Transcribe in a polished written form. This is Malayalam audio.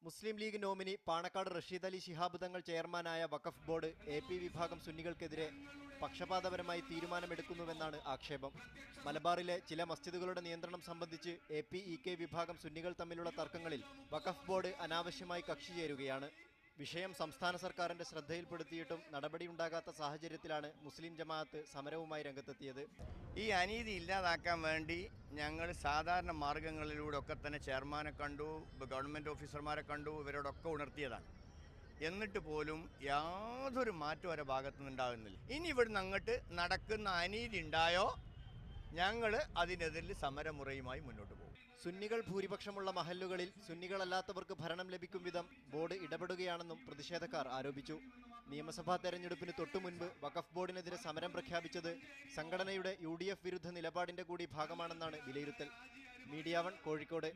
മുസ്ലിം ലീഗ് നോമിനി പാണക്കാട് റഷീദ് അലി ശിഹാബ് തങ്ങൾ ചെയർമാനായ വഖഫ് ബോർഡ് AP വിഭാഗം സുന്നികൾക്കെതിരെ പക്ഷപാതപരമായി തീരുമാനമെടുക്കുന്നുവെന്നാണ് ആക്ഷേപം. മലബാറിലെ ചില മസ്ജിദുകളുടെ നിയന്ത്രണം സംബന്ധിച്ച് APEK വിഭാഗം സുന്നികൾ തമ്മിലുള്ള തർക്കങ്ങളിൽ വഖഫ് ബോർഡ് അനാവശ്യമായി കക്ഷി ചേരുകയാണ്. വിഷയം സംസ്ഥാന സർക്കാരിന്റെ ശ്രദ്ധയിൽപ്പെടുത്തിയിട്ടും നടപടിയുണ്ടാകാത്ത സാഹചര്യത്തിലാണ് മുസ്ലിം ജമാഅത്ത് സമരവുമായി രംഗത്തെത്തിയത്. ഈ അനീതി ഇല്ലാതാക്കാൻ വേണ്ടി ഞങ്ങൾ സാധാരണ മാർഗങ്ങളിലൂടെ ഒക്കെ തന്നെ ചെയർമാനെ കണ്ടു, ഗവൺമെൻറ് ഓഫീസർമാരെ കണ്ടു, ഇവരോടൊക്കെ ഉണർത്തിയതാണ്. എന്നിട്ട് പോലും യാതൊരു മാറ്റം അവരുടെ ഭാഗത്തു നിന്നുണ്ടാകുന്നില്ല. ഇനി ഇവിടുന്ന് അങ്ങോട്ട് നടക്കുന്ന അനീതി ഉണ്ടായോ ഞങ്ങൾ അതിനെതിരിൽ സമരമുറയുമായി മുന്നോട്ട് പോകും. സുന്നികൾ ഭൂരിപക്ഷമുള്ള മഹല്ലുകളിൽ സുന്നികളല്ലാത്തവർക്ക് ഭരണം ലഭിക്കും വിധം ബോർഡ് ഇടപെടുകയാണെന്നും പ്രതിഷേധക്കാർ ആരോപിച്ചു. നിയമസഭാ തെരഞ്ഞെടുപ്പിന് തൊട്ടുമുൻപ് വഖഫ് ബോർഡിനെതിരെ സമരം പ്രഖ്യാപിച്ചത് സംഘടനയുടെ UDF വിരുദ്ധ നിലപാടിന്റെ കൂടി ഭാഗമാണെന്നാണ് വിലയിരുത്തൽ. മീഡിയ 1 കോഴിക്കോട്.